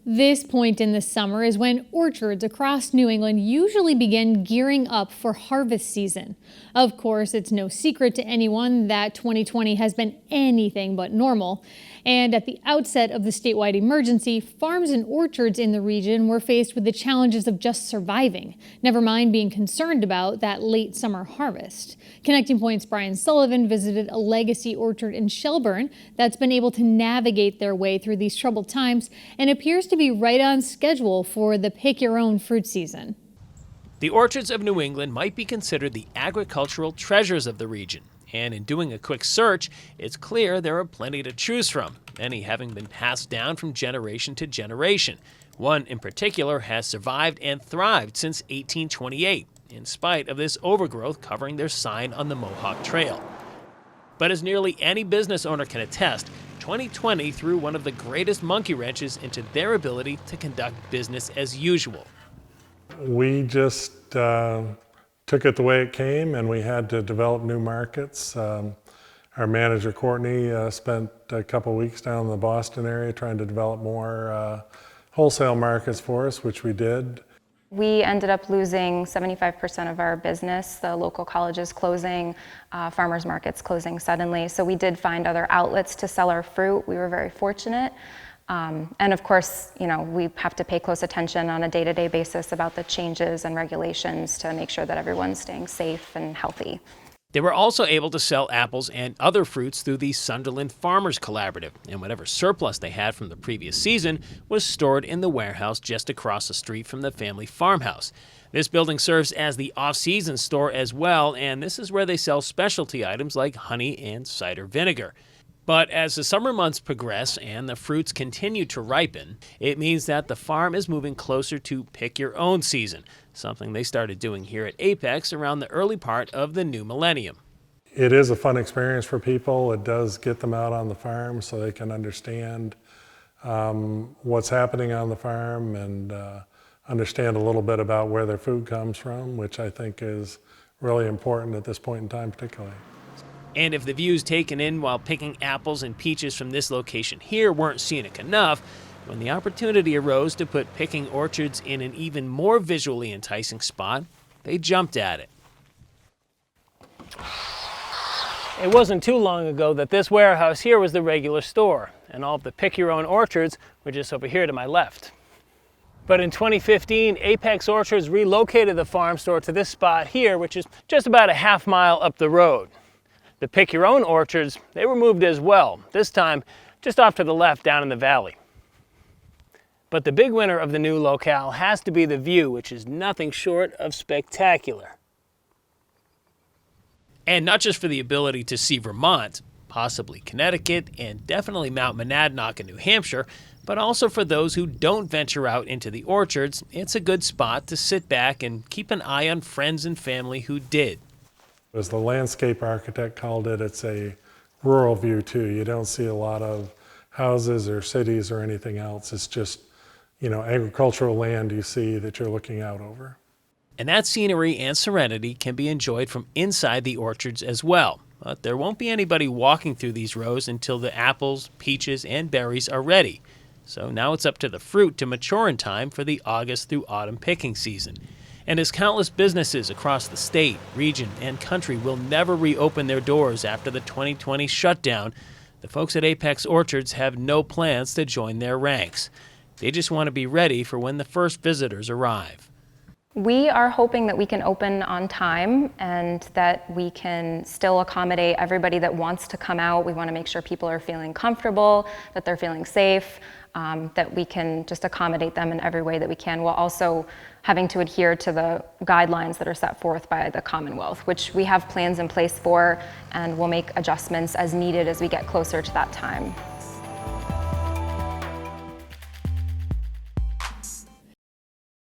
This point in the summer is when orchards across New England usually begin gearing up for harvest season. Of course, it's no secret to anyone that 2020 has been anything but normal. And at the outset of the statewide emergency, farms and orchards in the region were faced with the challenges of just surviving, never mind being concerned about that late summer harvest. Connecting Point's Brian Sullivan visited a legacy orchard in Shelburne that's been able to navigate their way through these troubled times and appears to be right on schedule for the pick-your-own fruit season. The orchards of New England might be considered the agricultural treasures of the region. And in doing a quick search, it's clear there are plenty to choose from, many having been passed down from generation to generation. One in particular has survived and thrived since 1828, in spite of this overgrowth covering their sign on the Mohawk Trail. But as nearly any business owner can attest, 2020 threw one of the greatest monkey wrenches into their ability to conduct business as usual. We just took it the way it came, and we had to develop new markets. Our manager, Courtney, spent a couple weeks down in the Boston area trying to develop more wholesale markets for us, which we did. We ended up losing 75% of our business, the local colleges closing, farmers markets closing suddenly. So we did find other outlets to sell our fruit. We were very fortunate. And of course, we have to pay close attention on a day-to-day basis about the changes and regulations to make sure that everyone's staying safe and healthy. They were also able to sell apples and other fruits through the Sunderland Farmers Collaborative, and whatever surplus they had from the previous season was stored in the warehouse just across the street from the family farmhouse. This building serves as the off-season store as well, and this is where they sell specialty items like honey and cider vinegar. But as the summer months progress and the fruits continue to ripen, it means that the farm is moving closer to pick-your-own season, something they started doing here at Apex around the early part of the new millennium. It is a fun experience for people. It does get them out on the farm so they can understand what's happening on the farm and understand a little bit about where their food comes from, which I think is really important at this point in time particularly. And if the views taken in while picking apples and peaches from this location here weren't scenic enough, when the opportunity arose to put picking orchards in an even more visually enticing spot, they jumped at it. It wasn't too long ago that this warehouse here was the regular store, and all of the pick-your-own orchards were just over here to my left. But in 2015, Apex Orchards relocated the farm store to this spot here, which is just about a half mile up the road. The pick-your-own orchards, they were moved as well, this time just off to the left down in the valley. But the big winner of the new locale has to be the view, which is nothing short of spectacular. And not just for the ability to see Vermont, possibly Connecticut, and definitely Mount Monadnock in New Hampshire, but also for those who don't venture out into the orchards, it's a good spot to sit back and keep an eye on friends and family who did. As the landscape architect called it, it's a rural view too. You don't see a lot of houses or cities or anything else. It's just, agricultural land you see that you're looking out over. And that scenery and serenity can be enjoyed from inside the orchards as well. But there won't be anybody walking through these rows until the apples, peaches, and berries are ready. So now it's up to the fruit to mature in time for the August through autumn picking season. And as countless businesses across the state, region, and country will never reopen their doors after the 2020 shutdown, the folks at Apex Orchards have no plans to join their ranks. They just want to be ready for when the first visitors arrive. We are hoping that we can open on time and that we can still accommodate everybody that wants to come out. We want to make sure people are feeling comfortable, that they're feeling safe, that we can just accommodate them in every way that we can, while also having to adhere to the guidelines that are set forth by the Commonwealth, which we have plans in place for, and we'll make adjustments as needed as we get closer to that time.